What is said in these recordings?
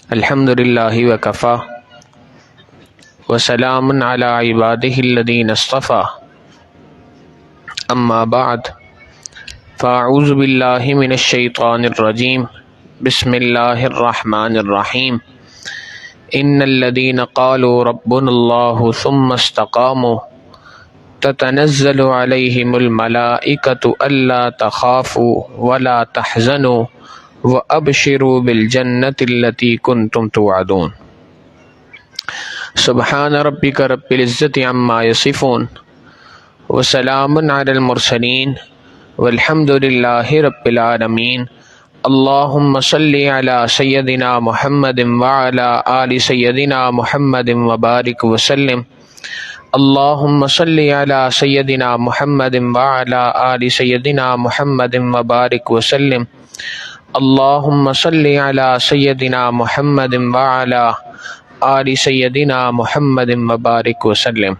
الحمد للہ وکفا وسلام علی عبادہ الذین اصطفیٰ اما بعد فاعوذ باللہ من الشیطان الرجیم بسم اللہ الرحمن الرحیم ان الذین قالوا ربنا اللہ ثم استقاموا تتنزل علیہم الملائکۃ الا تخافوا ولا تحزنوا وَأَبْشِرُوا بِالْجَنَّةِ الَّتِي كُنْتُمْ تُوعَدُونَ سبحان ربک رب العزت عما یصفون وسلام علی المرسلین والحمد للہ رب العالمین اللہم صلی علی سیدنا محمد وعلی آل سیدنا محمد وبارک وسلم اللہم صلی علی سیدنا محمد وعلی آل سیدنا محمد وبارک وسلم اللہم صلی علی سیدنا محمد وعلی آل سیدنا محمد وبارک وسلم۔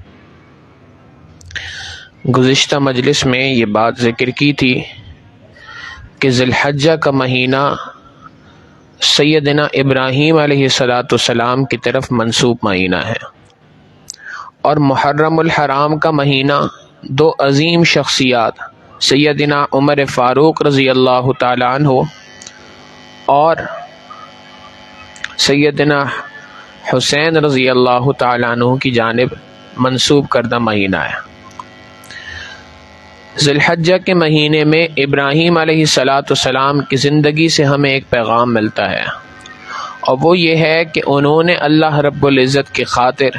گزشتہ مجلس میں یہ بات ذکر کی تھی کہ ذی الحجہ کا مہینہ سیدنا ابراہیم علیہ السلام کی طرف منسوب مہینہ ہے، اور محرم الحرام کا مہینہ دو عظیم شخصیات سیدنا عمر فاروق رضی اللہ تعالی عنہ اور سیدنا حسین رضی اللہ تعالیٰ عنہ کی جانب منسوب کردہ مہینہ ہے۔ ذی الحجہ کے مہینے میں ابراہیم علیہ السلام کی زندگی سے ہمیں ایک پیغام ملتا ہے، اور وہ یہ ہے کہ انہوں نے اللہ رب العزت کی خاطر،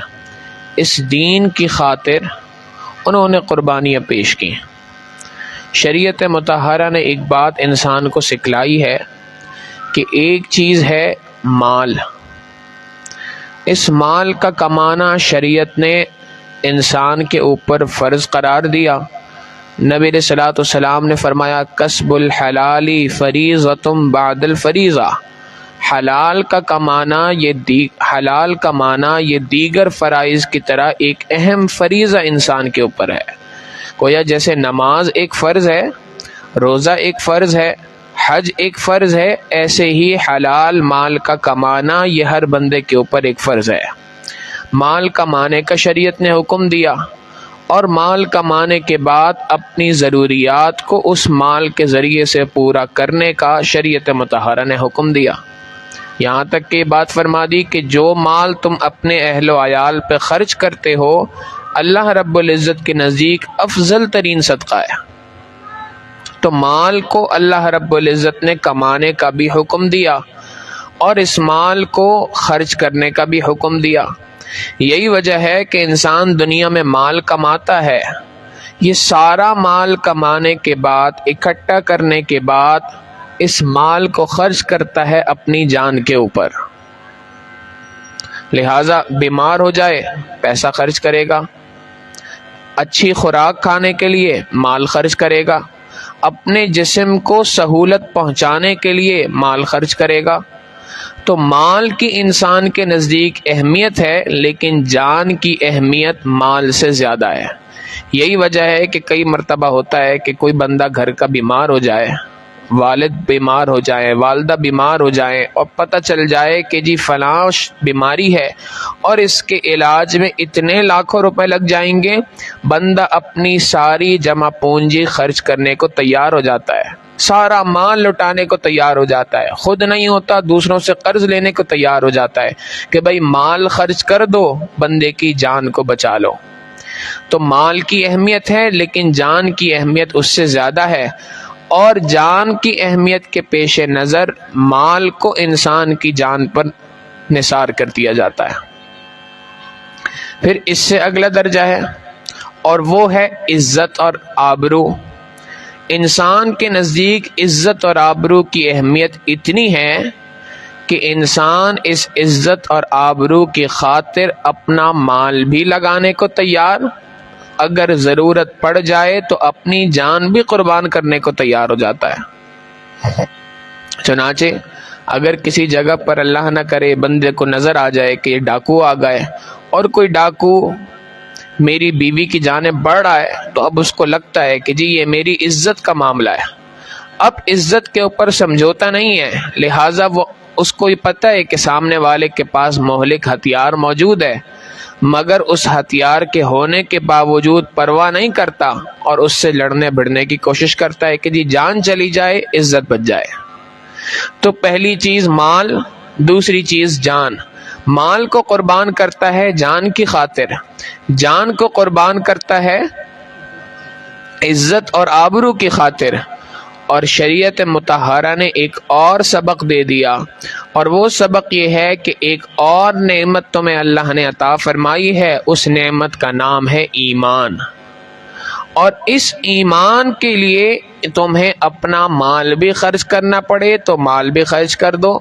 اس دین کی خاطر انہوں نے قربانیاں پیش کی۔ شریعت مطہرہ نے ایک بات انسان کو سکھلائی ہے کہ ایک چیز ہے مال، اس مال کا کمانا شریعت نے انسان کے اوپر فرض قرار دیا۔ نبی علیہ الصلوۃ والسلام نے فرمایا کسب الحلال فریضۃ بعد الفریضہ، حلال کمانا یہ دیگر فرائض کی طرح ایک اہم فریضہ انسان کے اوپر ہے۔ گویا جیسے نماز ایک فرض ہے، روزہ ایک فرض ہے، حج ایک فرض ہے، ایسے ہی حلال مال کا کمانا یہ ہر بندے کے اوپر ایک فرض ہے۔ مال کمانے کا شریعت نے حکم دیا، اور مال کمانے کے بعد اپنی ضروریات کو اس مال کے ذریعے سے پورا کرنے کا شریعت مطہرہ نے حکم دیا۔ یہاں تک کہ یہ بات فرما دی کہ جو مال تم اپنے اہل و عیال پہ خرچ کرتے ہو اللہ رب العزت کے نزدیک افضل ترین صدقہ ہے۔ تو مال کو اللہ رب العزت نے کمانے کا بھی حکم دیا اور اس مال کو خرچ کرنے کا بھی حکم دیا۔ یہی وجہ ہے کہ انسان دنیا میں مال کماتا ہے، یہ سارا مال کمانے کے بعد، اکٹھا کرنے کے بعد اس مال کو خرچ کرتا ہے اپنی جان کے اوپر۔ لہٰذا بیمار ہو جائے پیسہ خرچ کرے گا، اچھی خوراک کھانے کے لیے مال خرچ کرے گا، اپنے جسم کو سہولت پہنچانے کے لیے مال خرچ کرے گا۔ تو مال کی انسان کے نزدیک اہمیت ہے، لیکن جان کی اہمیت مال سے زیادہ ہے۔ یہی وجہ ہے کہ کئی مرتبہ ہوتا ہے کہ کوئی بندہ گھر کا بیمار ہو جائے، والد بیمار ہو جائے، والدہ بیمار ہو جائے، اور پتہ چل جائے کہ جی فلاں بیماری ہے اور اس کے علاج میں اتنے لاکھوں روپے لگ جائیں گے، بندہ اپنی ساری جمع پونجی خرچ کرنے کو تیار ہو جاتا ہے، سارا مال لٹانے کو تیار ہو جاتا ہے، خود نہیں ہوتا دوسروں سے قرض لینے کو تیار ہو جاتا ہے کہ بھائی مال خرچ کر دو، بندے کی جان کو بچا لو۔ تو مال کی اہمیت ہے، لیکن جان کی اہمیت اس سے زیادہ ہے، اور جان کی اہمیت کے پیش نظر مال کو انسان کی جان پر نثار کر دیا جاتا ہے۔ پھر اس سے اگلا درجہ ہے، اور وہ ہے عزت اور آبرو۔ انسان کے نزدیک عزت اور آبرو کی اہمیت اتنی ہے کہ انسان اس عزت اور آبرو کی خاطر اپنا مال بھی لگانے کو تیار، اگر ضرورت پڑ جائے تو اپنی جان بھی قربان کرنے کو تیار ہو جاتا ہے۔ چنانچہ اگر کسی جگہ پر اللہ نہ کرے بندے کو نظر آ جائے کہ یہ ڈاکو آ گئے، اور کوئی ڈاکو میری بیوی کی جانب بڑھ رہا ہے، تو اب اس کو لگتا ہے کہ جی یہ میری عزت کا معاملہ ہے، اب عزت کے اوپر سمجھوتا نہیں ہے، لہٰذا وہ اس کو یہ پتہ ہے کہ سامنے والے کے پاس مہلک ہتھیار موجود ہے، مگر اس ہتھیار کے ہونے کے باوجود پرواہ نہیں کرتا اور اس سے لڑنے بھڑنے کی کوشش کرتا ہے کہ جی جان چلی جائے عزت بچ جائے۔ تو پہلی چیز مال، دوسری چیز جان۔ مال کو قربان کرتا ہے جان کی خاطر، جان کو قربان کرتا ہے عزت اور آبرو کی خاطر۔ اور شریعت مطہرہ نے ایک اور سبق دے دیا، اور وہ سبق یہ ہے کہ ایک اور نعمت تمہیں اللہ نے عطا فرمائی ہے، اس نعمت کا نام ہے ایمان۔ اور اس ایمان کے لیے تمہیں اپنا مال بھی خرچ کرنا پڑے تو مال بھی خرچ کر دو،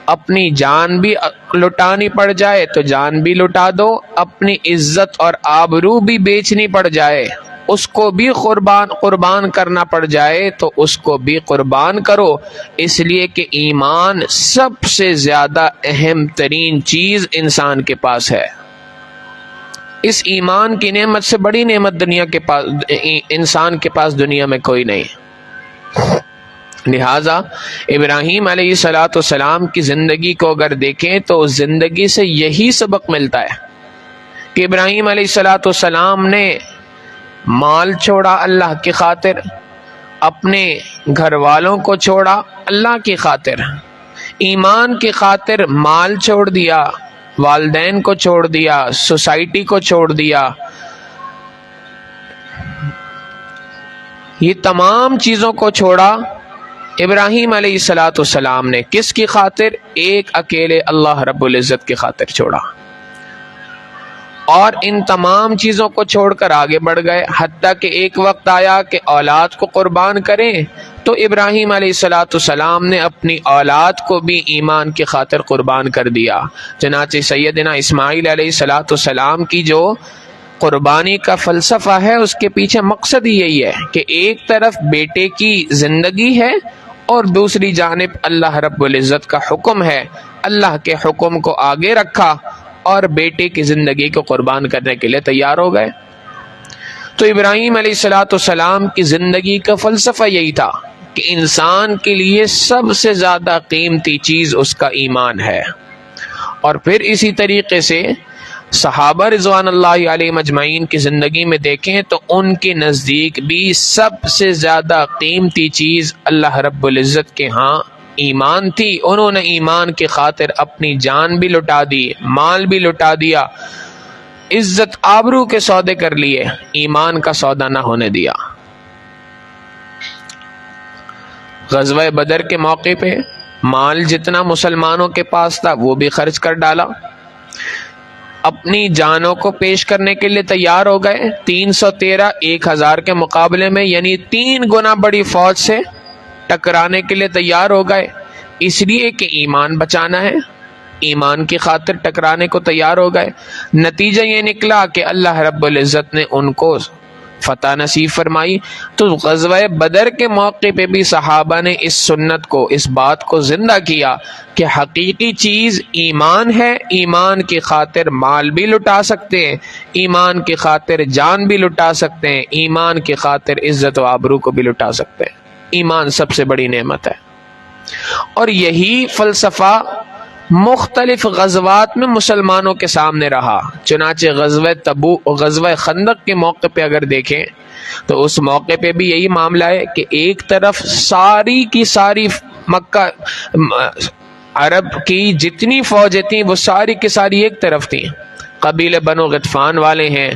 اپنی جان بھی لٹانی پڑ جائے تو جان بھی لٹا دو، اپنی عزت اور آبرو بھی بیچنی پڑ جائے، اس کو بھی قربان کرنا پڑ جائے تو اس کو بھی قربان کرو، اس لیے کہ ایمان سب سے زیادہ اہم ترین چیز انسان کے پاس ہے۔ اس ایمان کی نعمت سے بڑی نعمت دنیا کے پاس، انسان کے پاس دنیا میں کوئی نہیں۔ لہٰذا ابراہیم علیہ السلام کی زندگی کو اگر دیکھیں تو اس زندگی سے یہی سبق ملتا ہے کہ ابراہیم علیہ السلام نے مال چھوڑا اللہ کی خاطر، اپنے گھر والوں کو چھوڑا اللہ کی خاطر، ایمان کی خاطر مال چھوڑ دیا، والدین کو چھوڑ دیا، سوسائٹی کو چھوڑ دیا، یہ تمام چیزوں کو چھوڑا ابراہیم علیہ السلام نے۔ کس کی خاطر؟ ایک اکیلے اللہ رب العزت کی خاطر چھوڑا، اور ان تمام چیزوں کو چھوڑ کر آگے بڑھ گئے، حتیٰ کہ ایک وقت آیا کہ اولاد کو قربان کریں تو ابراہیم علیہ السلام نے اپنی اولاد کو بھی ایمان کی خاطر قربان کر دیا۔ چنانچہ سیدنا اسماعیل علیہ السلام کی جو قربانی کا فلسفہ ہے، اس کے پیچھے مقصد یہی ہے کہ ایک طرف بیٹے کی زندگی ہے اور دوسری جانب اللہ رب العزت کا حکم ہے، اللہ کے حکم کو آگے رکھا اور بیٹے کی زندگی کو قربان کرنے کے لیے تیار ہو گئے۔ تو ابراہیم علیہ السلام کی زندگی کا فلسفہ یہی تھا کہ انسان کے لیے سب سے زیادہ قیمتی چیز اس کا ایمان ہے۔ اور پھر اسی طریقے سے صحابہ رضوان اللہ علیہم اجمعین کی زندگی میں دیکھیں تو ان کے نزدیک بھی سب سے زیادہ قیمتی چیز اللہ رب العزت کے ہاں ایمان تھی۔ انہوں نے ایمان کی خاطر اپنی جان بھی لٹا دی، مال بھی لٹا دیا، عزت آبرو کے سودے کر لیے، ایمان کا سودا نہ ہونے دیا۔ غزوہ بدر کے موقع پہ مال جتنا مسلمانوں کے پاس تھا وہ بھی خرچ کر ڈالا، اپنی جانوں کو پیش کرنے کے لیے تیار ہو گئے، 313 1000 کے مقابلے میں، یعنی 3 گنا بڑی فوج سے ٹکرانے کے لیے تیار ہو گئے، اس لیے کہ ایمان بچانا ہے، ایمان کی خاطر ٹکرانے کو تیار ہو گئے۔ نتیجہ یہ نکلا کہ اللہ رب العزت نے ان کو فتح نصیب فرمائی۔ تو غزوہ بدر کے موقع پہ بھی صحابہ نے اس سنت کو، اس بات کو زندہ کیا کہ حقیقی چیز ایمان ہے، ایمان کی خاطر مال بھی لٹا سکتے ہیں، ایمان کی خاطر جان بھی لٹا سکتے ہیں، ایمان کی خاطر عزت و آبرو کو بھی لٹا سکتے ہیں۔ ایمان سب سے بڑی نعمت ہے، اور یہی فلسفہ مختلف غزوات میں مسلمانوں کے سامنے رہا۔ چنانچہ غزوہ خندق کے موقع پہ اگر دیکھیں تو اس موقع پہ بھی یہی معاملہ ہے کہ ایک طرف ساری کی ساری مکہ عرب کی جتنی فوجیں تھیں وہ ساری کی ساری ایک طرف تھیں، قبیلے بنو غطفان والے ہیں،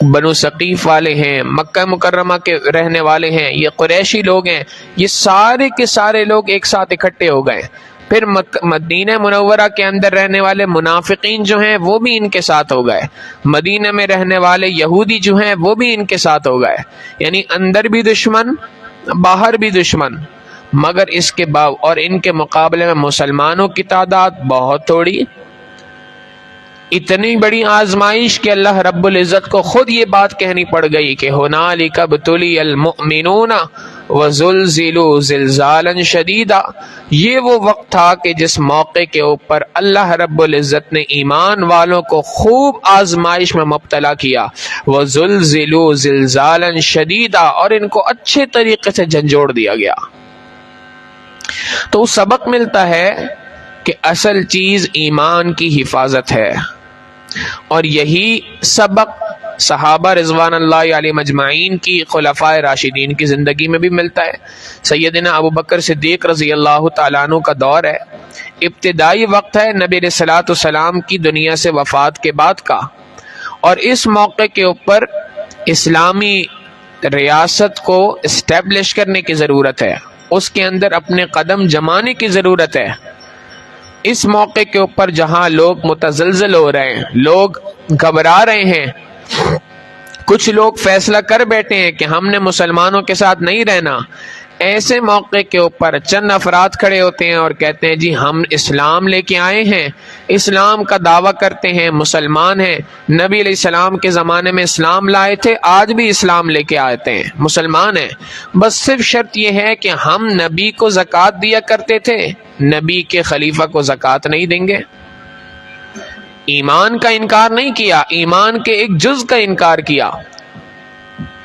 بنو ثقیف والے ہیں، مکہ مکرمہ کے رہنے والے ہیں، یہ قریشی لوگ ہیں، یہ سارے کے سارے لوگ ایک ساتھ اکٹھے ہو گئے۔ پھر مدینہ منورہ کے اندر رہنے والے منافقین جو ہیں وہ بھی ان کے ساتھ ہو گئے، مدینہ میں رہنے والے یہودی جو ہیں وہ بھی ان کے ساتھ ہو گئے، یعنی اندر بھی دشمن باہر بھی دشمن، مگر اس کے اور ان کے مقابلے میں مسلمانوں کی تعداد بہت تھوڑی۔ اتنی بڑی آزمائش کہ اللہ رب العزت کو خود یہ بات کہنی پڑ گئی کہ ہنالک ابتلی المؤمنون وزلزلوا زلزالا شدیدا۔ یہ وہ وقت تھا کہ جس موقع کے اوپر اللہ رب العزت نے ایمان والوں کو خوب آزمائش میں مبتلا کیا، وزلزلوا زلزالا شدیدا، اور ان کو اچھے طریقے سے جھنجھوڑ دیا گیا۔ تو سبق ملتا ہے کہ اصل چیز ایمان کی حفاظت ہے، اور یہی سبق صحابہ رضوان اللہ علیہ مجمعین کی خلفائے راشدین کی زندگی میں بھی ملتا ہے۔ سیدنا ابو بکر صدیق رضی اللہ تعالیٰ عنہ کا دور ہے، ابتدائی وقت ہے نبی علیہ الصلوۃ والسلام کی دنیا سے وفات کے بعد کا، اور اس موقع کے اوپر اسلامی ریاست کو اسٹیبلش کرنے کی ضرورت ہے، اس کے اندر اپنے قدم جمانے کی ضرورت ہے۔ اس موقع کے اوپر جہاں لوگ متزلزل ہو رہے ہیں، لوگ گھبرا رہے ہیں، کچھ لوگ فیصلہ کر بیٹھے ہیں کہ ہم نے مسلمانوں کے ساتھ نہیں رہنا، ایسے موقع کے اوپر چند افراد کھڑے ہوتے ہیں اور کہتے ہیں جی ہم اسلام لے کے آئے ہیں، اسلام کا دعویٰ کرتے ہیں، مسلمان ہیں، نبی علیہ السلام کے زمانے میں اسلام لائے تھے، آج بھی اسلام لے کے آتے ہیں، مسلمان ہیں، بس صرف شرط یہ ہے کہ ہم نبی کو زکوٰۃ دیا کرتے تھے، نبی کے خلیفہ کو زکوٰۃ نہیں دیں گے۔ ایمان کا انکار نہیں کیا، ایمان کے ایک جز کا انکار کیا۔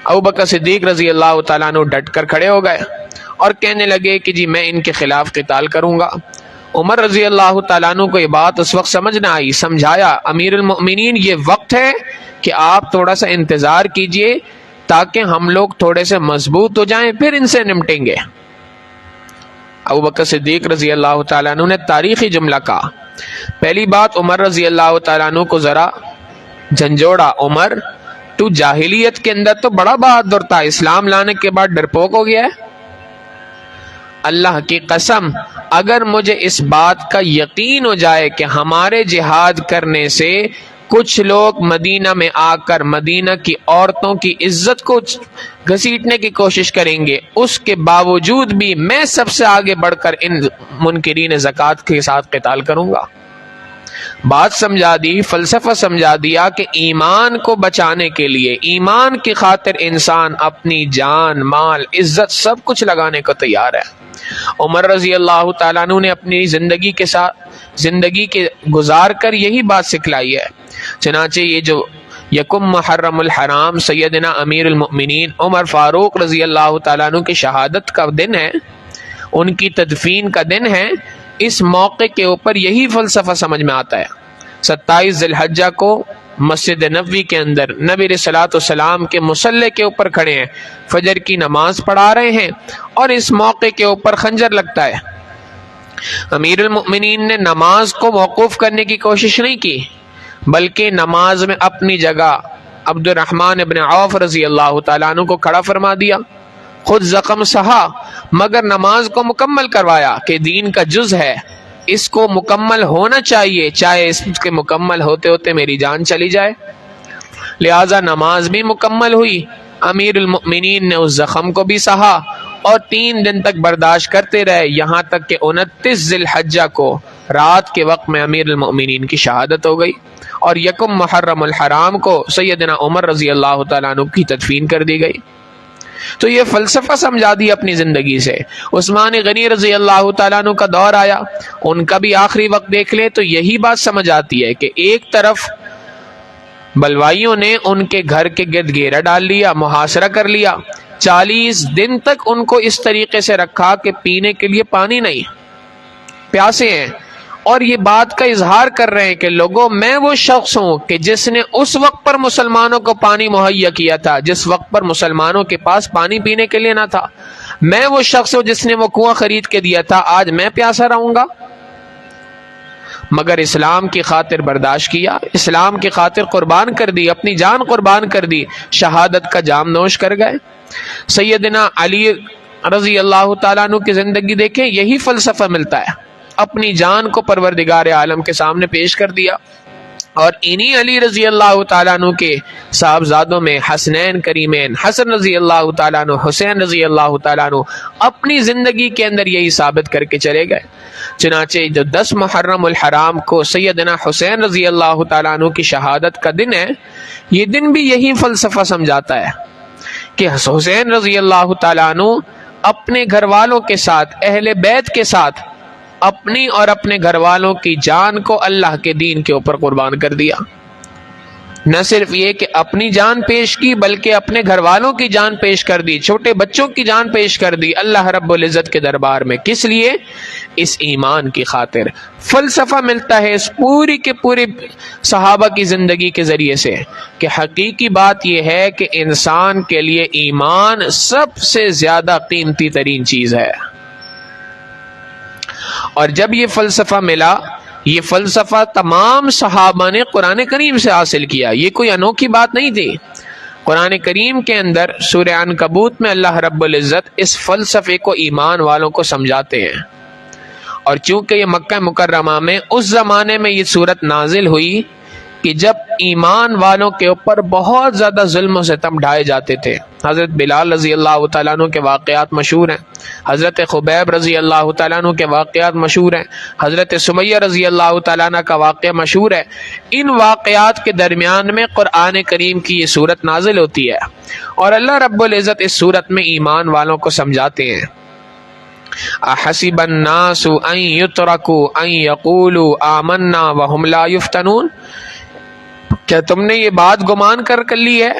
ابو بکر صدیق رضی اللہ تعالیٰ عنہ ڈٹ کر کھڑے ہو گئے اور کہنے لگے کہ جی میں ان کے خلاف قتال کروں گا۔ عمر رضی اللہ تعالیٰ عنہ کو یہ بات اس وقت سمجھ نہ آئی، سمجھایا امیر المؤمنین یہ وقت ہے کہ آپ تھوڑا سا انتظار کیجئے تاکہ ہم لوگ تھوڑے سے مضبوط ہو جائیں، پھر ان سے نمٹیں گے۔ ابو بکر صدیق رضی اللہ تعالیٰ عنہ نے تاریخی جملہ کہا۔ پہلی بات، عمر رضی اللہ تعالیٰ عنہ کو ذرا جھنجھوڑا، عمر تو جاہلیت کے اندر تو بڑا بہادر تھا، اسلام لانے کے بعد ڈرپوک ہو گیا ہے۔ اللہ کی قسم اگر مجھے اس بات کا یقین ہو جائے کہ ہمارے جہاد کرنے سے کچھ لوگ مدینہ میں آ کر مدینہ کی عورتوں کی عزت کو گھسیٹنے کی کوشش کریں گے، اس کے باوجود بھی میں سب سے آگے بڑھ کر ان منکرین زکوٰۃ کے ساتھ قتال کروں گا۔ بات سمجھا دی، فلسفہ سمجھا دیا کہ ایمان کو بچانے کے لیے، ایمان کی خاطر انسان اپنی جان، مال، عزت سب کچھ لگانے کو تیار ہے۔ عمر رضی اللہ تعالیٰ عنہ نے اپنی زندگی کے گزار کر یہی بات سکھلائی ہے۔ چنانچہ یہ جو یکم محرم الحرام سیدنا امیر المؤمنین عمر فاروق رضی اللہ تعالیٰ عنہ کی شہادت کا دن ہے، ان کی تدفین کا دن ہے، اس موقع کے اوپر یہی فلسفہ سمجھ میں آتا ہے۔ 27 ذی الحجہ کو مسجد نبوی کے اندر نبی علیہ الصلوۃ والسلام کے مصلی کے اوپر کھڑے ہیں، فجر کی نماز پڑھا رہے ہیں، اور اس موقع کے اوپر خنجر لگتا ہے۔ امیر المؤمنین نے نماز کو موقوف کرنے کی کوشش نہیں کی، بلکہ نماز میں اپنی جگہ عبد الرحمن ابن عوف رضی اللہ تعالیٰ عنہ کو کھڑا فرما دیا، خود زخم سہا مگر نماز کو مکمل کروایا کہ دین کا جز ہے، اس کو مکمل ہونا چاہیے، چاہے اس کے مکمل ہوتے ہوتے میری جان چلی جائے۔ لہذا نماز بھی مکمل ہوئی، امیر المؤمنین نے اس زخم کو بھی سہا اور 3 دن تک برداشت کرتے رہے، یہاں تک کہ 29 ذی الحجہ کو رات کے وقت میں امیر المؤمنین کی شہادت ہو گئی، اور یکم محرم الحرام کو سیدنا عمر رضی اللہ تعالیٰ عنہ کی تدفین کر دی گئی۔ تو یہ فلسفہ سمجھا دی اپنی زندگی سے۔ عثمان غنی رضی اللہ تعالیٰ عنہ کا دور آیا، ان کا بھی آخری وقت دیکھ لے تو یہی بات سمجھ آتی ہے کہ ایک طرف بلوائیوں نے ان کے گھر کے گرد گھیرا ڈال لیا، محاصرہ کر لیا، 40 دن تک ان کو اس طریقے سے رکھا کہ پینے کے لیے پانی نہیں، پیاسے ہیں، اور یہ بات کا اظہار کر رہے ہیں کہ لوگوں میں وہ شخص ہوں کہ جس نے اس وقت پر مسلمانوں کو پانی مہیا کیا تھا جس وقت پر مسلمانوں کے پاس پانی پینے کے لیے نہ تھا، میں وہ شخص ہوں جس نے وہ کنواں خرید کے دیا تھا، آج میں پیاسا رہوں گا۔ مگر اسلام کی خاطر برداشت کیا، اسلام کی خاطر قربان کر دی، اپنی جان قربان کر دی، شہادت کا جام نوش کر گئے۔ سیدنا علی رضی اللہ تعالیٰ عنہ کی زندگی دیکھیں، یہی فلسفہ ملتا ہے، اپنی جان کو پروردگار عالم کے سامنے پیش کر دیا، اور انہی علی رضی اللہ تعالیٰ عنہ کے صاحبزادوں میں حسنین کریمین حسن رضی اللہ تعالیٰ عنہ، حسین رضی اللہ تعالیٰ عنہ اپنی زندگی کے اندر یہی ثابت کر کے چلے گئے۔ چنانچہ جو 10 محرم الحرام کو سیدنا حسین رضی اللہ تعالیٰ عنہ کی شہادت کا دن ہے، یہ دن بھی یہی فلسفہ سمجھاتا ہے کہ حسین رضی اللہ تعالیٰ عنہ اپنے گھر والوں کے ساتھ، اہل بیت کے ساتھ، اپنی اور اپنے گھر والوں کی جان کو اللہ کے دین کے اوپر قربان کر دیا۔ نہ صرف یہ کہ اپنی جان پیش کی بلکہ اپنے گھر والوں کی جان پیش کر دی، چھوٹے بچوں کی جان پیش کر دی اللہ رب العزت کے دربار میں. کس لیے؟ اس ایمان کی خاطر. فلسفہ ملتا ہے اس پوری کے پوری صحابہ کی زندگی کے ذریعے سے کہ حقیقی بات یہ ہے کہ انسان کے لیے ایمان سب سے زیادہ قیمتی ترین چیز ہے. اور جب یہ فلسفہ ملا، یہ فلسفہ تمام صحابہ نے قرآن کریم سے حاصل کیا، یہ کوئی انوکھی بات نہیں تھی. قرآن کریم کے اندر سورہ عنکبوت میں اللہ رب العزت اس فلسفے کو ایمان والوں کو سمجھاتے ہیں. اور چونکہ یہ مکہ مکرمہ میں اس زمانے میں یہ صورت نازل ہوئی کہ جب ایمان والوں کے اوپر بہت زیادہ ظلم و ستم ڈھائے جاتے تھے. حضرت بلال رضی اللہ تعالیٰ عنہ کے واقعات مشہور ہیں، حضرت خبیب رضی اللہ تعالیٰ عنہ کے واقعات مشہور ہیں، حضرت سمیہ رضی اللہ تعالیٰ عنہ کا واقعہ مشہور ہے. ان واقعات کے درمیان میں قرآن کریم کی یہ صورت نازل ہوتی ہے اور اللہ رب العزت اس صورت میں ایمان والوں کو سمجھاتے ہیں. احسب الناس ان يتركوا ان يقولوا آمنا وهم لا يفتنون، کیا تم نے یہ بات گمان کر لی ہے،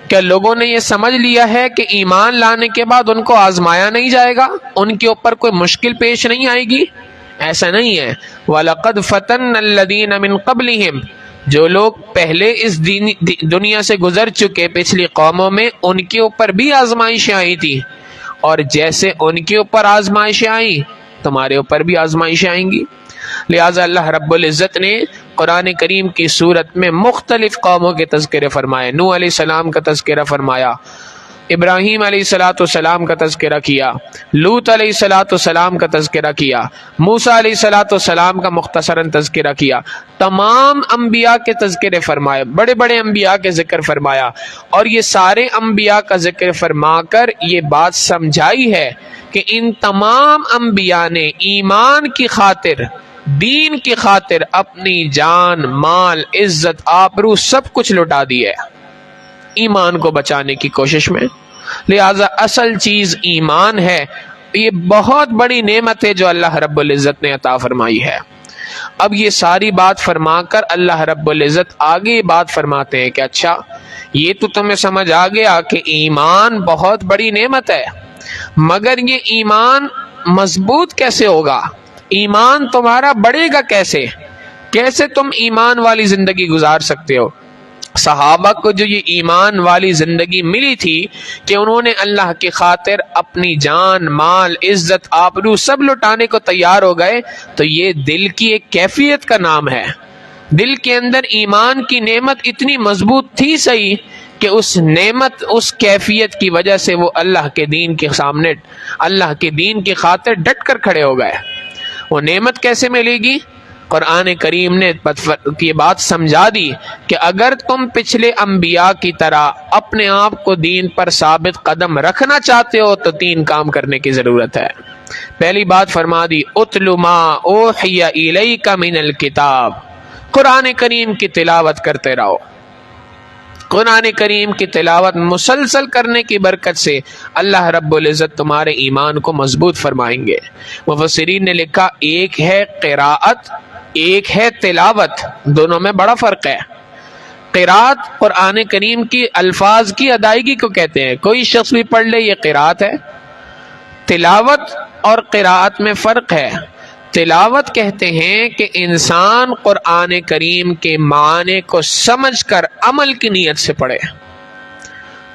کیا لوگوں نے یہ سمجھ لیا ہے کہ ایمان لانے کے بعد ان کو آزمایا نہیں جائے گا، ان کے اوپر کوئی مشکل پیش نہیں آئے گی؟ ایسا نہیں ہے. وَلَقَدْ فَتَنَّ الَّذِينَ مِن قَبْلِهِمْ، جو لوگ پہلے اس دنیا سے گزر چکے پچھلی قوموں میں، ان کے اوپر بھی آزمائشیں آئی تھی، اور جیسے ان کے اوپر آزمائشیں آئیں تمہارے اوپر بھی آزمائشیں آئیں گی. لہٰذا اللہ رب العزت نے قرآن کریم کی صورت میں مختلف قوموں کے تذکرے فرمائے. نوح علیہ السلام کا تذکرہ فرمایا، ابراہیم علیہ السلام کا تذکرہ کیا، لوط علیہ السلام کا تذکرہ کیا، موسیٰ علیہ السلام کا مختصراً تذکرہ کیا. تمام انبیاء کے تذکرے فرمائے، بڑے بڑے انبیاء کے ذکر فرمایا. اور یہ سارے انبیاء کا ذکر فرما کر یہ بات سمجھائی ہے کہ ان تمام انبیاء نے ایمان کی خاطر، دین کی خاطر اپنی جان، مال، عزت، آبرو سب کچھ لٹا دی ہے ایمان کو بچانے کی کوشش میں. لہذا اصل چیز ایمان ہے. یہ بہت بڑی نعمت ہے جو اللہ رب العزت نے عطا فرمائی ہے. اب یہ ساری بات فرما کر اللہ رب العزت آگے بات فرماتے ہیں کہ اچھا یہ تو تمہیں سمجھ آ گیا کہ ایمان بہت بڑی نعمت ہے، مگر یہ ایمان مضبوط کیسے ہوگا، ایمان تمہارا بڑھے گا کیسے، کیسے تم ایمان والی زندگی گزار سکتے ہو. صحابہ کو جو یہ ایمان والی زندگی ملی تھی کہ انہوں نے اللہ کی خاطر اپنی جان، مال، عزت، آبرو سب لٹانے کو تیار ہو گئے، تو یہ دل کی ایک کیفیت کا نام ہے. دل کے اندر ایمان کی نعمت اتنی مضبوط تھی صحیح کہ اس نعمت، اس کیفیت کی وجہ سے وہ اللہ کے دین کے سامنے، اللہ کے دین کی خاطر ڈٹ کر کھڑے ہو گئے. وہ نعمت کیسے ملے گی؟ قرآن کریم نے یہ بات سمجھا دی کہ اگر تم پچھلے انبیاء کی طرح اپنے آپ کو دین پر ثابت قدم رکھنا چاہتے ہو تو 3 کام کرنے کی ضرورت ہے. پہلی بات فرما دی، اتل ما اوحی الیک من الکتاب، قرآن کریم کی تلاوت کرتے رہو. قرآن کریم کی تلاوت مسلسل کرنے کی برکت سے اللہ رب العزت تمہارے ایمان کو مضبوط فرمائیں گے. مفسرین نے لکھا ایک ہے قراءت، ایک ہے تلاوت، دونوں میں بڑا فرق ہے. قراءت قرآن کریم کی الفاظ کی ادائیگی کو کہتے ہیں، کوئی شخص بھی پڑھ لے یہ قراءت ہے. تلاوت اور قراءت میں فرق ہے. تلاوت کہتے ہیں کہ انسان قرآن کریم کے معنی کو سمجھ کر عمل کی نیت سے پڑھے.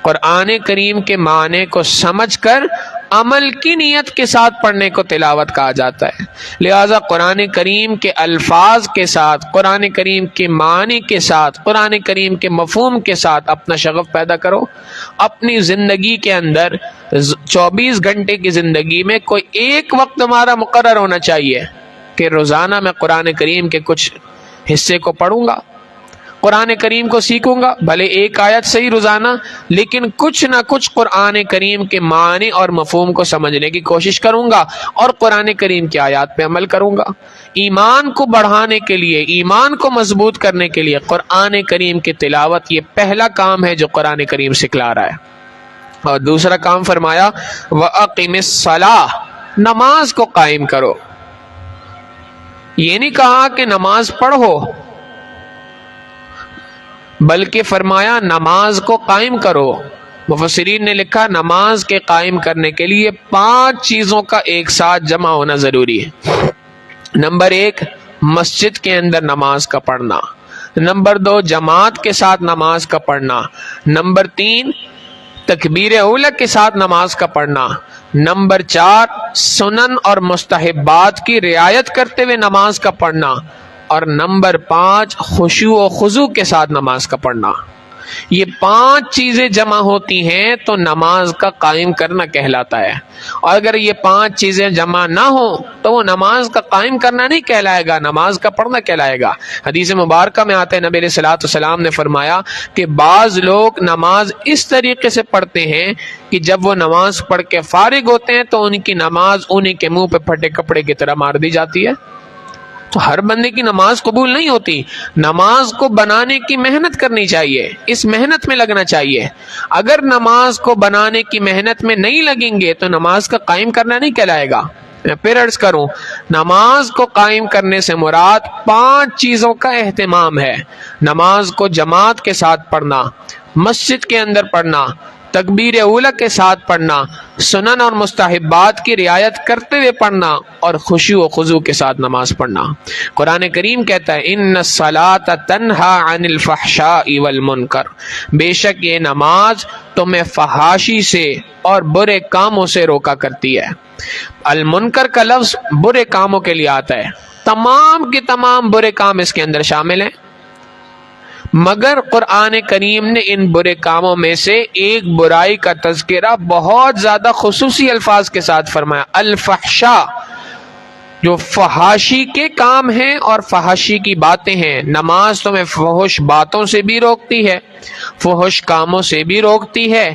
قرآن کریم کے معنی کو سمجھ کر عمل کی نیت کے ساتھ پڑھنے کو تلاوت کہا جاتا ہے. لہذا قرآن کریم کے الفاظ کے ساتھ، قرآن کریم کے معنی کے ساتھ، قرآن کریم کے مفہوم کے ساتھ اپنا شغف پیدا کرو. اپنی زندگی کے اندر 24 گھنٹے کی زندگی میں کوئی ایک وقت ہمارا مقرر ہونا چاہیے کہ روزانہ میں قرآن کریم کے کچھ حصے کو پڑھوں گا، قرآن کریم کو سیکھوں گا. بھلے ایک آیت صحیح روزانہ، لیکن کچھ نہ کچھ قرآن کریم کے معنی اور مفہوم کو سمجھنے کی کوشش کروں گا اور قرآن کریم کی آیات پہ عمل کروں گا. ایمان کو بڑھانے کے لیے، ایمان کو مضبوط کرنے کے لیے قرآن کریم کی تلاوت یہ پہلا کام ہے جو قرآن کریم سکھلا رہا ہے. اور دوسرا کام فرمایا وَأَقِمِ الصَّلَاةَ، نماز کو قائم کرو. یہ نہیں کہا کہ نماز پڑھو، بلکہ فرمایا نماز کو قائم کرو۔ مفسرین نے لکھا نماز کے قائم کرنے کے لیے 5 چیزوں کا ایک ساتھ جمع ہونا ضروری ہے۔ نمبر 1 مسجد کے اندر نماز کا پڑھنا، نمبر 2 جماعت کے ساتھ نماز کا پڑھنا، نمبر 3 تکبیر اولی کے ساتھ نماز کا پڑھنا، نمبر 4 سنن اور مستحبات کی رعایت کرتے ہوئے نماز کا پڑھنا، اور نمبر 5 خشوع و خضوع کے ساتھ نماز کا پڑھنا۔ یہ 5 چیزیں جمع ہوتی ہیں تو نماز کا قائم کرنا کہلاتا ہے، اور اگر یہ 5 چیزیں جمع نہ ہوں تو وہ نماز کا قائم کرنا نہیں کہلائے گا، نماز کا پڑھنا کہلائے گا۔ حدیث مبارکہ میں آتے ہیں نبی علیہ الصلوۃ والسلام نے فرمایا کہ بعض لوگ نماز اس طریقے سے پڑھتے ہیں کہ جب وہ نماز پڑھ کے فارغ ہوتے ہیں تو ان کی نماز انہی کے منہ پہ پھٹے کپڑے کی طرح مار دی جاتی ہے۔ تو ہر بندے کی نماز قبول نہیں ہوتی، نماز کو بنانے کی محنت کرنی چاہیے، اس محنت میں لگنا چاہیے۔ اگر نماز کو بنانے کی محنت میں نہیں لگیں گے تو نماز کا قائم کرنا نہیں کہلائے گا۔ میں پھر عرض کروں، نماز کو قائم کرنے سے مراد 5 چیزوں کا اہتمام ہے۔ نماز کو جماعت کے ساتھ پڑھنا، مسجد کے اندر پڑھنا، تکبیر اولی کے ساتھ پڑھنا، سنن اور مستحبات کی رعایت کرتے ہوئے پڑھنا، اور خشوع و خضوع کے ساتھ نماز پڑھنا۔ قرآن کریم کہتا ہے ان الصلاۃ تنہا عن الفحشاء والمنکر، بے شک یہ نماز تمہیں فحاشی سے اور برے کاموں سے روکا کرتی ہے۔ المنکر کا لفظ برے کاموں کے لیے آتا ہے، تمام کے تمام برے کام اس کے اندر شامل ہیں، مگر قرآن کریم نے ان برے کاموں میں سے ایک برائی کا تذکرہ بہت زیادہ خصوصی الفاظ کے ساتھ فرمایا، الفحشاء، جو فحاشی کے کام ہیں اور فحاشی کی باتیں ہیں۔ نماز تمہیں فحش باتوں سے بھی روکتی ہے، فحش کاموں سے بھی روکتی ہے،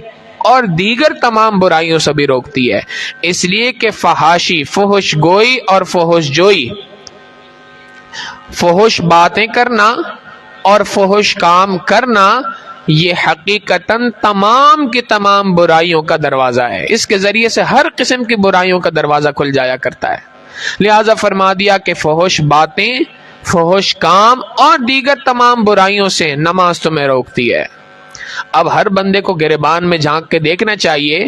اور دیگر تمام برائیوں سے بھی روکتی ہے، اس لیے کہ فحاشی، فحش گوئی اور فحش جوئی، فحش باتیں کرنا اور فحش کام کرنا، یہ حقیقتاً تمام کی تمام برائیوں کا دروازہ ہے، اس کے ذریعے سے ہر قسم کی برائیوں کا دروازہ کھل جایا کرتا ہے۔ لہذا فرما دیا کہ فحش باتیں، فحش کام اور دیگر تمام برائیوں سے نماز تمہیں روکتی ہے۔ اب ہر بندے کو گریبان میں جھانک کے دیکھنا چاہیے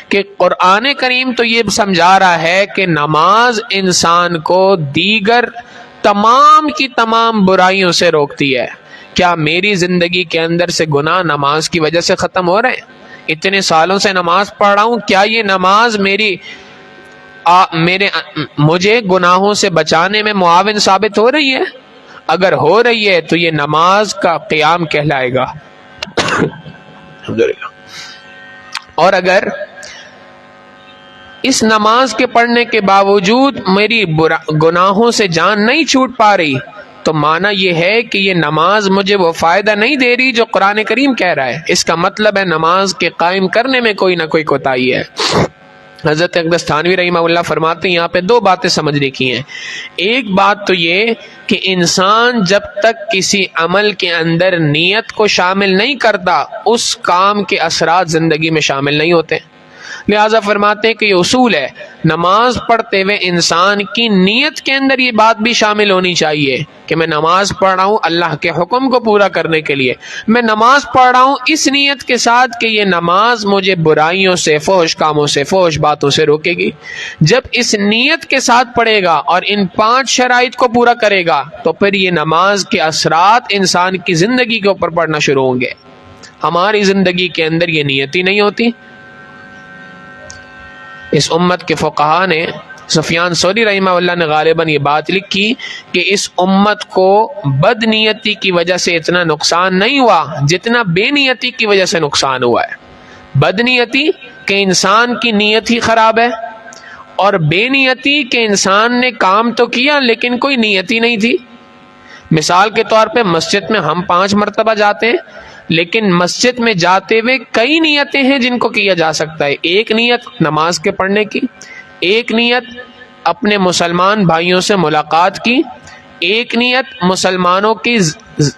کہ قرآن کریم تو یہ سمجھا رہا ہے کہ نماز انسان کو دیگر تمام کی تمام برائیوں سے روکتی ہے۔ کیا میری زندگی کے اندر سے گناہ نماز کی وجہ سے ختم ہو رہے ہیں؟ اتنے سالوں سے نماز پڑھ رہا ہوں، کیا یہ نماز مجھے گناہوں سے بچانے میں معاون ثابت ہو رہی ہے؟ اگر ہو رہی ہے تو یہ نماز کا قیام کہلائے گا۔ اور اگر اس نماز کے پڑھنے کے باوجود میری گناہوں سے جان نہیں چھوٹ پا رہی تو معنی یہ ہے کہ یہ نماز مجھے وہ فائدہ نہیں دے رہی جو قرآن کریم کہہ رہا ہے۔ اس کا مطلب ہے نماز کے قائم کرنے میں کوئی نہ کوئی کوتاہی ہے۔ حضرت اقدس تھانوی رحمہ اللہ فرماتے ہیں یہاں پہ 2 باتیں سمجھنے کی ہیں۔ ایک بات تو یہ کہ انسان جب تک کسی عمل کے اندر نیت کو شامل نہیں کرتا اس کام کے اثرات زندگی میں شامل نہیں ہوتے، لہذا فرماتے ہیں کہ یہ اصول ہے، نماز پڑھتے ہوئے انسان کی نیت کے اندر یہ بات بھی شامل ہونی چاہیے کہ میں نماز پڑھ رہا ہوں اللہ کے حکم کو پورا کرنے کے لیے، میں نماز پڑھ رہا ہوں اس نیت کے ساتھ کہ یہ نماز مجھے برائیوں سے، فحش کاموں سے، فحش باتوں سے روکے گی۔ جب اس نیت کے ساتھ پڑھے گا اور ان 5 شرائط کو پورا کرے گا تو پھر یہ نماز کے اثرات انسان کی زندگی کے اوپر پڑنا شروع ہوں گے۔ ہماری زندگی کے اندر یہ نیت ہی نہیں ہوتی۔ اس امت کے فقہا نے، سفیان ثوری رحمہ اللہ نے غالباً یہ بات لکھی کہ اس امت کو بد نیتی کی وجہ سے اتنا نقصان نہیں ہوا جتنا بے نیتی کی وجہ سے نقصان ہوا ہے۔ بد نیتی کہ انسان کی نیت ہی خراب ہے، اور بے نیتی کہ انسان نے کام تو کیا لیکن کوئی نیت ہی نہیں تھی۔ مثال کے طور پہ مسجد میں ہم 5 مرتبہ جاتے ہیں، لیکن مسجد میں جاتے ہوئے کئی نیتیں ہیں جن کو کیا جا سکتا ہے۔ ایک نیت نماز کے پڑھنے کی، ایک نیت اپنے مسلمان بھائیوں سے ملاقات کی، ایک نیت مسلمانوں کی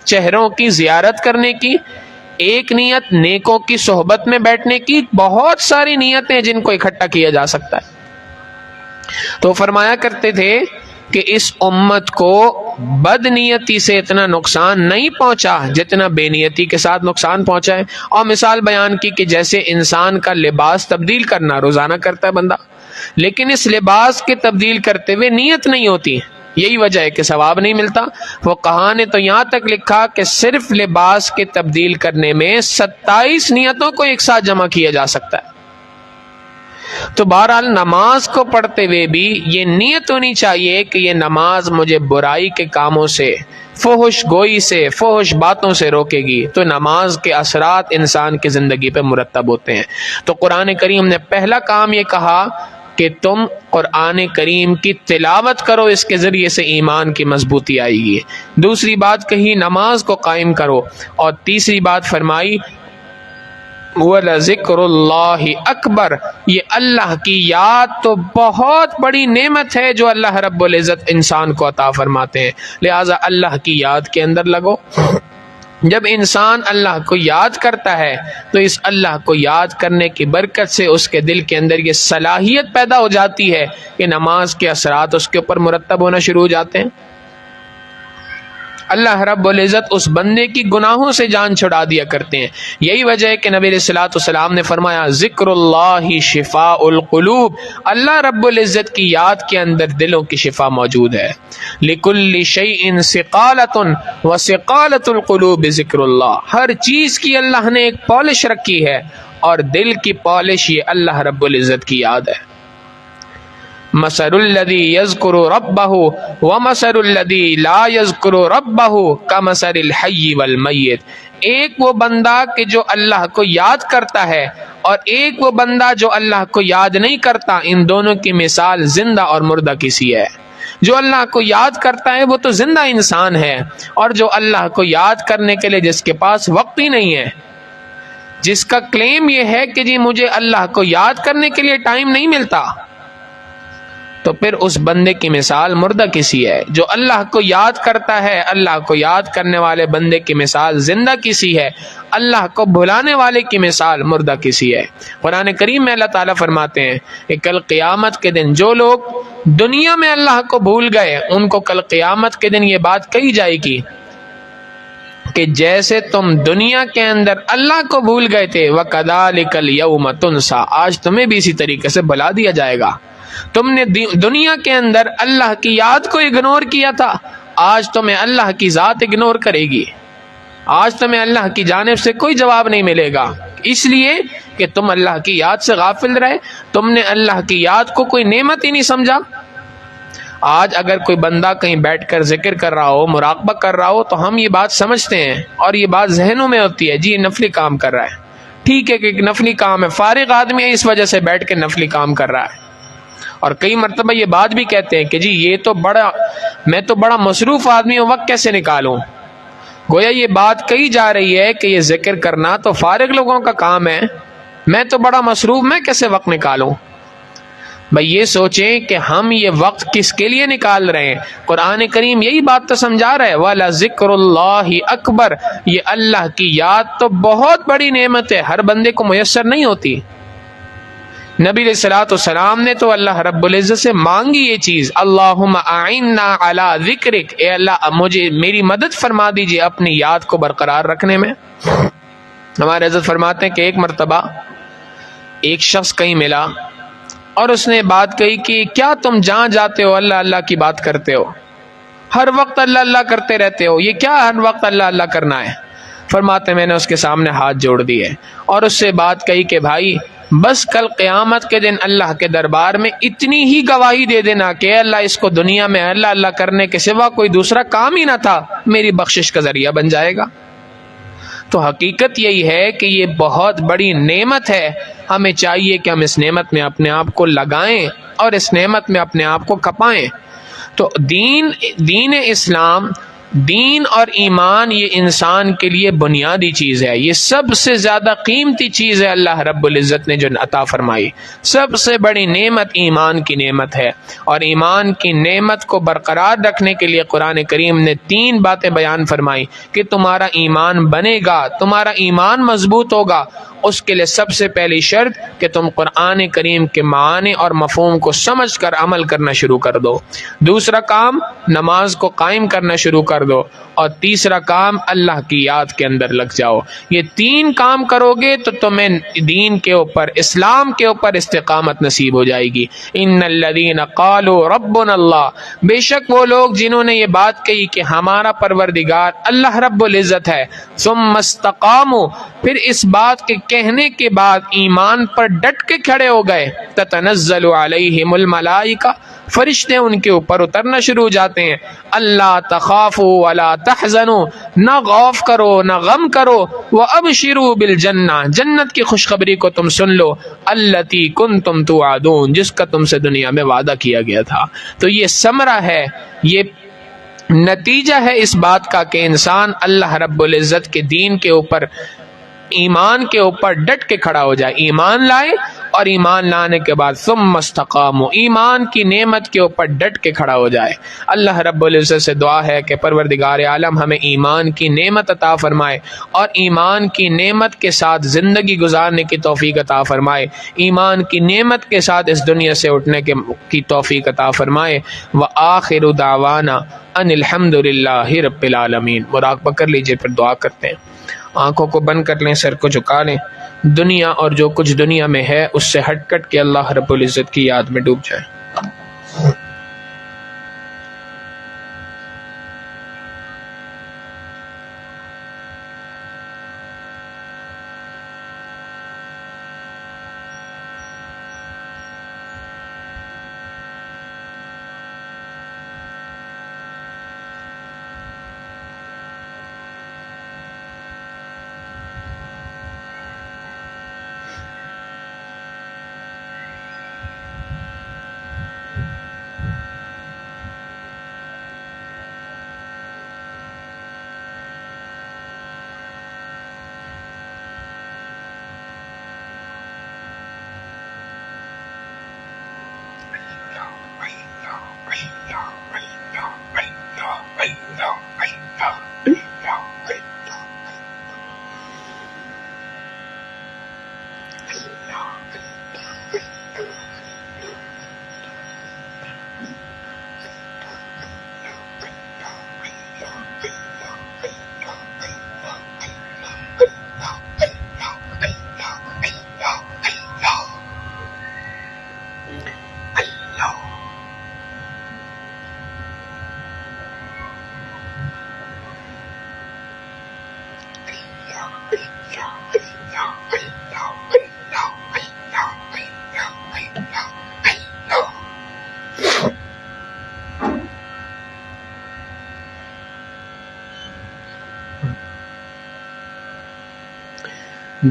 چہروں کی زیارت کرنے کی، ایک نیت نیکوں کی صحبت میں بیٹھنے کی، بہت ساری نیتیں جن کو اکٹھا کیا جا سکتا ہے۔ تو فرمایا کرتے تھے کہ اس امت کو بد نیتی سے اتنا نقصان نہیں پہنچا جتنا بے نیتی کے ساتھ نقصان پہنچا ہے۔ اور مثال بیان کی کہ جیسے انسان کا لباس تبدیل کرنا روزانہ کرتا ہے بندہ، لیکن اس لباس کے تبدیل کرتے ہوئے نیت نہیں ہوتی، یہی وجہ ہے کہ ثواب نہیں ملتا۔ وہ کہاں نے تو یہاں تک لکھا کہ صرف لباس کے تبدیل کرنے میں 27 نیتوں کو ایک ساتھ جمع کیا جا سکتا ہے۔ تو بہرحال نماز کو پڑھتے ہوئے بھی یہ نیت ہونی چاہیے کہ یہ نماز مجھے برائی کے کاموں سے، فحش گوئی سے، فحش باتوں سے روکے گی، تو نماز کے اثرات انسان کی زندگی پہ مرتب ہوتے ہیں۔ تو قرآن کریم نے پہلا کام یہ کہا کہ تم قرآن کریم کی تلاوت کرو، اس کے ذریعے سے ایمان کی مضبوطی آئے گی۔ دوسری بات کہی نماز کو قائم کرو، اور تیسری بات فرمائی وَلَذِكْرُ اللَّهِ اکبر، یہ اللہ کی یاد تو بہت بڑی نعمت ہے جو اللہ رب العزت انسان کو عطا فرماتے ہیں، لہٰذا اللہ کی یاد کے اندر لگو۔ جب انسان اللہ کو یاد کرتا ہے تو اس اللہ کو یاد کرنے کی برکت سے اس کے دل کے اندر یہ صلاحیت پیدا ہو جاتی ہے کہ نماز کے اثرات اس کے اوپر مرتب ہونا شروع ہو جاتے ہیں۔ اللہ رب العزت اس بندے کی گناہوں سے جان چھڑا دیا کرتے ہیں۔ یہی وجہ ہے کہ نبی علیہ الصلوۃ والسلام نے فرمایا ذکر اللہ شفاء القلوب، اللہ رب العزت کی یاد کے اندر دلوں کی شفا موجود ہے۔ لکل شیء ثقالۃ وثقالۃ القلوب ذکر اللہ، ہر چیز کی اللہ نے ایک پالش رکھی ہے، اور دل کی پالش یہ اللہ رب العزت کی یاد ہے۔ مثل الذی یذکر ربہ ومثل الذی لا یذکر ربہ کمثل الحی والمیت، ایک وہ بندہ کہ جو اللہ کو یاد کرتا ہے اور ایک وہ بندہ جو اللہ کو یاد نہیں کرتا، ان دونوں کی مثال زندہ اور مردہ کی سی ہے۔ جو اللہ کو یاد کرتا ہے وہ تو زندہ انسان ہے، اور جو اللہ کو یاد کرنے کے لیے جس کے پاس وقت ہی نہیں ہے، جس کا کلیم یہ ہے کہ جی مجھے اللہ کو یاد کرنے کے لیے ٹائم نہیں ملتا، تو پھر اس بندے کی مثال مردہ کسی ہے۔ جو اللہ کو یاد کرتا ہے، اللہ کو یاد کرنے والے بندے کی مثال زندہ کسی ہے، اللہ کو بھلانے والے کی مثال مردہ کسی ہے۔ قرآن کریم میں اللہ تعالیٰ فرماتے ہیں کہ کل قیامت کے دن جو لوگ دنیا میں اللہ کو بھول گئے، ان کو کل قیامت کے دن یہ بات کہی جائے گی کہ جیسے تم دنیا کے اندر اللہ کو بھول گئے تھے، وَكَذَلِكَ الْيَوْمَ تُنْسَى، آج تمہیں بھی اسی طریقے سے بھلا دیا جائے گا۔ تم نے دنیا کے اندر اللہ کی یاد کو اگنور کیا تھا، آج تمہیں اللہ کی ذات اگنور کرے گی، آج تمہیں اللہ کی جانب سے کوئی جواب نہیں ملے گا، اس لیے کہ تم اللہ کی یاد سے غافل رہے، تم نے اللہ کی یاد کو کوئی نعمت ہی نہیں سمجھا۔ آج اگر کوئی بندہ کہیں بیٹھ کر ذکر کر رہا ہو، مراقبہ کر رہا ہو، تو ہم یہ بات سمجھتے ہیں اور یہ بات ذہنوں میں ہوتی ہے، جی یہ نفلی کام کر رہا ہے، ٹھیک ہے کہ نفلی کام ہے، فارغ آدمی ہے اس وجہ سے بیٹھ کے نفلی کام کر رہا ہے۔ اور کئی مرتبہ یہ بات بھی کہتے ہیں کہ جی میں تو بڑا مصروف آدمی ہوں، وقت کیسے نکالوں؟ گویا یہ بات کہی جا رہی ہے کہ یہ ذکر کرنا تو فارغ لوگوں کا کام ہے، میں تو بڑا مصروف، میں کیسے وقت نکالوں؟ بھئی یہ سوچیں کہ ہم یہ وقت کس کے لیے نکال رہے ہیں۔ قرآن کریم یہی بات تو سمجھا رہا ہے، وَلَذِكْرُ اللَّهِ اکبر، یہ اللہ کی یاد تو بہت بڑی نعمت ہے، ہر بندے کو میسر نہیں ہوتی۔ نبی علیہ الصلوۃ والسلام نے تو اللہ رب العزت سے مانگی یہ چیز، اللہم اعنا علی ذکرک، اے اللہ مجھے میری مدد فرما دیجئے اپنی یاد کو برقرار رکھنے میں۔ ہمارے حضرت فرماتے ہیں کہ ایک مرتبہ ایک شخص کہیں ملا اور اس نے بات کہی کہ کیا تم جہاں جاتے ہو اللہ اللہ کی بات کرتے ہو، ہر وقت اللہ اللہ کرتے رہتے ہو، یہ کیا ہر وقت اللہ اللہ کرنا ہے؟ فرماتے میں نے اس کے سامنے ہاتھ جوڑ دیے اور اس سے بات کہی کہ بھائی بس کل قیامت کے دن اللہ کے دربار میں اتنی ہی گواہی دے دینا کہ اللہ اس کو دنیا میں اللہ اللہ کرنے کے سوا کوئی دوسرا کام ہی نہ تھا، میری بخشش کا ذریعہ بن جائے گا۔ تو حقیقت یہی ہے کہ یہ بہت بڑی نعمت ہے، ہمیں چاہیے کہ ہم اس نعمت میں اپنے آپ کو لگائیں اور اس نعمت میں اپنے آپ کو کھپائیں۔ تو دین اسلام، دین اور ایمان یہ انسان کے لیے بنیادی چیز ہے، یہ سب سے زیادہ قیمتی چیز ہے اللہ رب العزت نے جو عطا فرمائی۔ سب سے بڑی نعمت ایمان کی نعمت ہے، اور ایمان کی نعمت کو برقرار رکھنے کے لیے قرآن کریم نے 3 باتیں بیان فرمائی کہ تمہارا ایمان بنے گا، تمہارا ایمان مضبوط ہوگا، اس کے لیے سب سے پہلی شرط کہ تم قرآن کریم کے معنی اور مفہوم کو سمجھ کر عمل کرنا شروع کر دو، دوسرا کام نماز کو قائم کرنا شروع کر دو، اور تیسرا کام اللہ کی یاد کے اندر لگ جاؤ۔ یہ تین کام کرو گے تو تمہیں دین کے اوپر، اسلام کے اوپر استقامت نصیب ہو جائے گی۔ ان الذین قالوا ربنا اللہ، بے شک وہ لوگ جنہوں نے یہ بات کہی کہ ہمارا پروردگار اللہ رب العزت ہے، ثم استقاموا، پھر اس بات کے کہنے کے بعد ایمان پر ڈٹ کے کھڑے ہو گئے، تتنزل علیہم الملائکہ، فرشتے ان کے اوپر اترنا شروع ہو جاتے ہیں، اللہ تخافوا ولا تحزنوا، نہ خوف کرو نہ غم کرو، وابشروا بالجنہ، جنت کی خوشخبری کو تم سن لو، التی کنتم توعدون، جس کا تم سے دنیا میں وعدہ کیا گیا تھا۔ تو یہ ثمرہ ہے، یہ نتیجہ ہے اس بات کا کہ انسان اللہ رب العزت کے دین کے اوپر، ایمان کے اوپر ڈٹ کے کھڑا ہو جائے، ایمان لائے، اور ایمان لانے کے بعد ثم استقاموا، ایمان کی نعمت کے اوپر ڈٹ کے کھڑا ہو جائے۔ اللہ رب العزت سے دعا ہے کہ پروردگار عالم ہمیں ایمان کی نعمت عطا فرمائے، اور ایمان کی نعمت کے ساتھ زندگی گزارنے کی توفیق عطا فرمائے، ایمان کی نعمت کے ساتھ اس دنیا سے اٹھنے کی توفیق عطا فرمائے۔ وآخر دعوانا ان الحمد للہ رب العالمین۔ مراقبہ کر لیجئے، پھر دعا کرتے ہیں۔ آنکھوں کو بند کر لیں، سر کو جھکا لیں، دنیا اور جو کچھ دنیا میں ہے اس سے ہٹ کٹ کے اللہ رب العزت کی یاد میں ڈوب جائے۔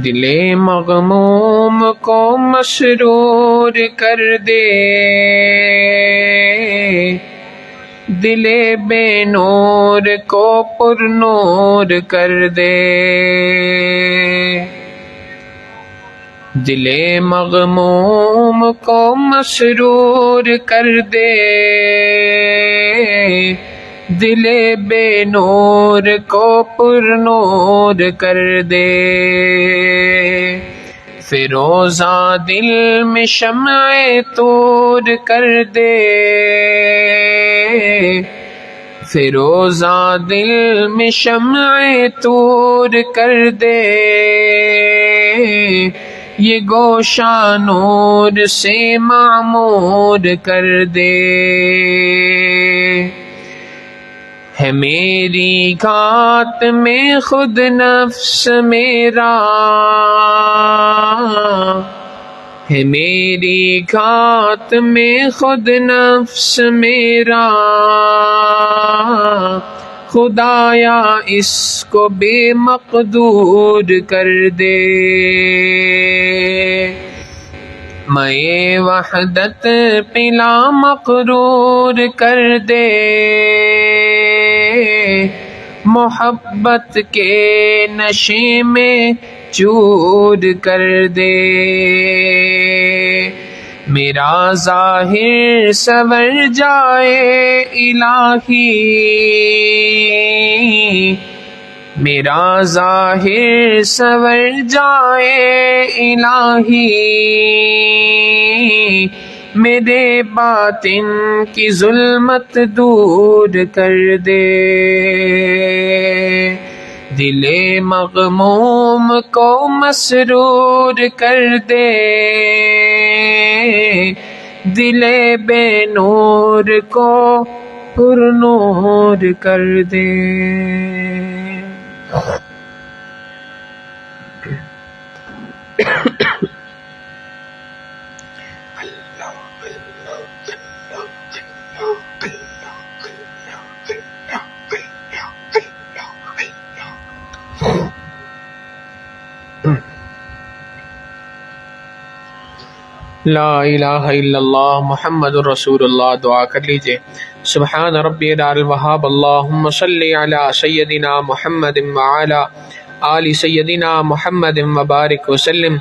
دل مغموم کو مسرور کر دے، دل بے نور کو پر نور کر دے، دل مغموم کو مسرور کر دے، دل بے نور کو پر نور کر دے، فیروزاں دل میں شمع طور کر دے، فیروزاں دل میں شمع طور کر دے، یہ گوشہ نور سے معمور کر دے، ہے میری گھات میں خود نفس میرا، ہے میری گھات میں خود نفس میرا، خدایا اس کو بے مقدور کر دے، میں وحدت پلا مقرور کر دے، محبت کے نشے میں چور کر دے، میرا ظاہر سنور جائے الہی، میرا ظاہر سنور جائے الہی، میرے باطن کی ظلمت دور کر دے، دل مغموم کو مسرور کر دے، دل بے نور کو پر نور کر دے۔ لا الہ الا اللہ محمد الرسول اللہ۔ دعا کر لیجئے۔ سبحان ربی الوہاب، اللہم صلی علی سیدنا محمد وعلی آل سیدنا محمد وبارک وسلم۔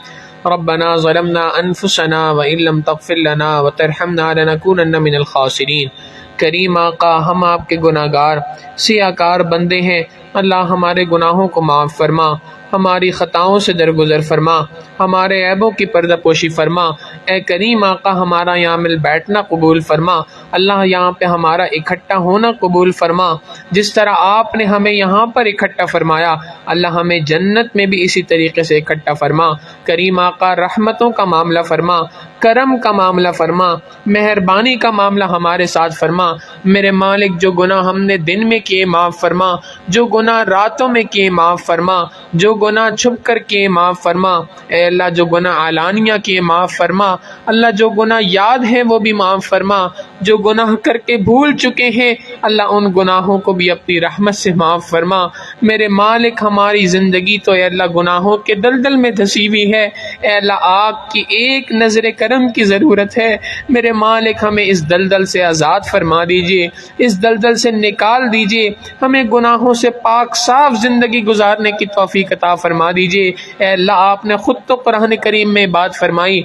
ربنا ظلمنا انفسنا وان لم تغفر لنا وترحمنا لنکونن من الخاسرین۔ کریم آقا، ہم آپ کے گناہ گار سیاہ کار بندے ہیں، اللہ ہمارے گناہوں کو معاف فرما، ہماری خطاؤں سے درگزر فرما، ہمارے عیبوں کی پردہ پوشی فرما۔ اے کریم آقا، ہمارا یہاں مل بیٹھنا قبول فرما، اللہ یہاں پہ ہمارا اکٹھا ہونا قبول فرما۔ جس طرح آپ نے ہمیں یہاں پر اکٹھا فرمایا، اللہ ہمیں جنت میں بھی اسی طریقے سے اکٹھا فرما۔ کریم آقا، رحمتوں کا معاملہ فرما، کرم کا معاملہ فرما، مہربانی کا معاملہ ہمارے ساتھ فرما۔ میرے مالک، جو گناہ ہم نے دن میں کیے معاف فرما، جو گناہ راتوں میں کیے معاف فرما، جو گناہ چھپ کر کیے معاف فرما۔ اے اللہ، جو گناہ علانیہ کیے معاف فرما، اللہ جو گناہ یاد ہیں وہ بھی معاف فرما، جو گناہ کر کے بھول چکے ہیں اللہ ان گناہوں کو بھی اپنی رحمت سے معاف فرما۔ میرے مالک، ہماری زندگی تو اے اللہ گناہوں کے دلدل میں دھسی ہوئی ہے، اے اللہ آپ کی ایک نظر کرم کی ضرورت ہے۔ میرے مالک، ہمیں اس دلدل سے آزاد فرما دیجئے، اس دلدل سے نکال دیجئے، ہمیں گناہوں سے پاک صاف زندگی گزارنے کی توفیق عطا فرما دیجئے۔ اے اللہ، آپ نے خود تو قرآن کریم میں بات فرمائی،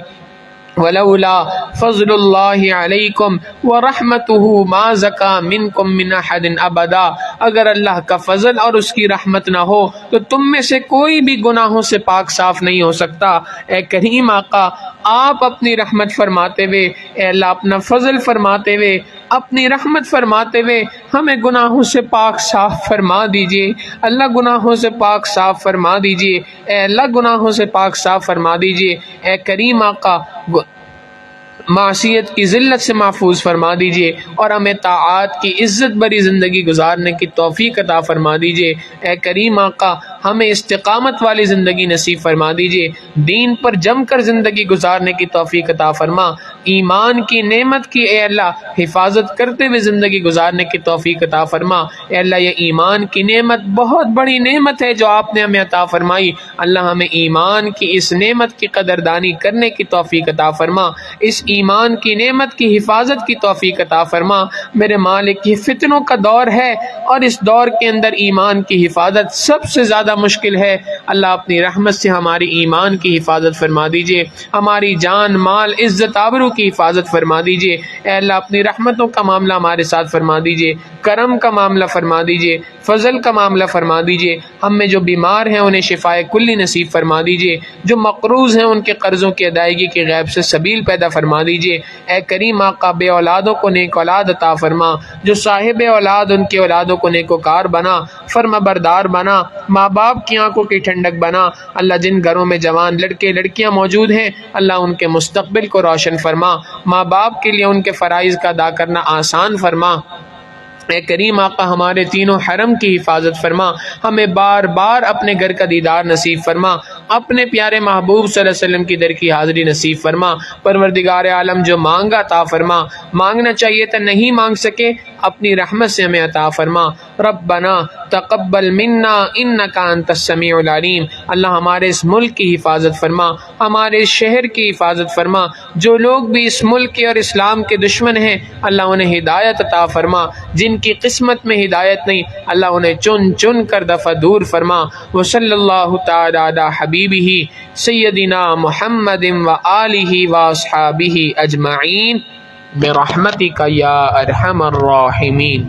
وَلَوْلَا فَضْلُ اللَّهِ عَلَيْكُمْ وَرَحْمَتُهُ مَا زَكَىٰ مِنْكُمْ مِنْ أَحَدٍ أَبَدًا۔ اگر اللہ کا فضل اور اس کی رحمت نہ ہو تو تم میں سے کوئی بھی گناہوں سے پاک صاف نہیں ہو سکتا۔ اے کریم آقا، آپ اپنی رحمت فرماتے ہوئے، اے اللہ اپنا فضل فرماتے ہوئے، اپنی رحمت فرماتے ہوئے ہمیں گناہوں سے پاک صاف فرما دیجئے۔ اللہ گناہوں سے پاک صاف فرما دیجئے، اے اللہ گناہوں سے پاک صاف فرما دیجئے۔ اے کریم آقا، معصیت کی ذلت سے محفوظ فرما دیجئے اور ہمیں طاعات کی عزت بری زندگی گزارنے کی توفیق عطا فرما دیجئے۔ اے کریم آقا، ہمیں استقامت والی زندگی نصیب فرما دیجئے، دین پر جم کر زندگی گزارنے کی توفیق عطا فرما، ایمان کی نعمت کی اے اللہ حفاظت کرتے ہوئے زندگی گزارنے کی توفیق عطا فرما۔ اے اللہ، یہ ایمان کی نعمت بہت بڑی نعمت ہے جو آپ نے ہمیں عطا فرمائی، اللہ ہمیں ایمان کی اس نعمت کی قدردانی کرنے کی توفیق عطا فرما، اس ایمان کی نعمت کی حفاظت کی توفیق عطا فرما۔ میرے مالک، یہ فتنوں کا دور ہے اور اس دور کے اندر ایمان کی حفاظت سب سے زیادہ مشکل ہے، اللہ اپنی رحمت سے ہماری ایمان کی حفاظت فرما دیجئے، ہماری جان مال عزت آبرو کی حفاظت فرما دیجئے۔ اے اللہ، اپنی رحمتوں کا معاملہ ہمارے ساتھ فرما دیجئے، کرم کا معاملہ فرما دیجئے، فضل کا معاملہ فرما دیجئے۔ ہم میں جو بیمار ہیں انہیں شفائے کلی نصیب فرما دیجئے، جو مقروض ہیں ان کے قرضوں کی ادائیگی کے غیب سے سبیل پیدا فرما دیجئے۔ اے کریم آقا، بے اولادوں کو نیک اولاد عطا فرما، جو صاحب اولاد ان کے اولادوں کو نیکوکار بنا، فرما بردار بنا، ماں باپ کی آنکھوں کی ٹھنڈک بنا۔ اللہ، جن گھروں میں جوان لڑکے لڑکیاں موجود ہیں اللہ ان کے مستقبل کو روشن فرما، ماں باپ کے لیے ان کے فرائض کا ادا کرنا آسان فرما۔ اے کریم آقا، ہمارے تینوں حرم کی حفاظت فرما، ہمیں بار بار اپنے گھر کا دیدار نصیب فرما، اپنے پیارے محبوب صلی اللہ علیہ وسلم کی در کی حاضری نصیب فرما۔ پروردگار عالم، جو مانگا عطا فرما، مانگنا چاہیے تھا نہیں مانگ سکے، اپنی رحمت سے ہمیں عطا فرما۔ ربنا تقبل منا انک انت السمیع العلیم۔ اللہ، ہمارے اس ملک کی حفاظت فرما، ہمارے اس شہر کی حفاظت فرما، جو لوگ بھی اس ملک کے اور اسلام کے دشمن ہیں اللہ انہیں ہدایت عطا فرما، جن کی قسمت میں ہدایت نہیں اللہ انہیں چن چن کر دفع دور فرما۔ وصلی اللہ تعالی علی حبیبہ سیدنا محمد وآلہ واصحابہ اجمعین برحمتک یا ارحم الراحمین۔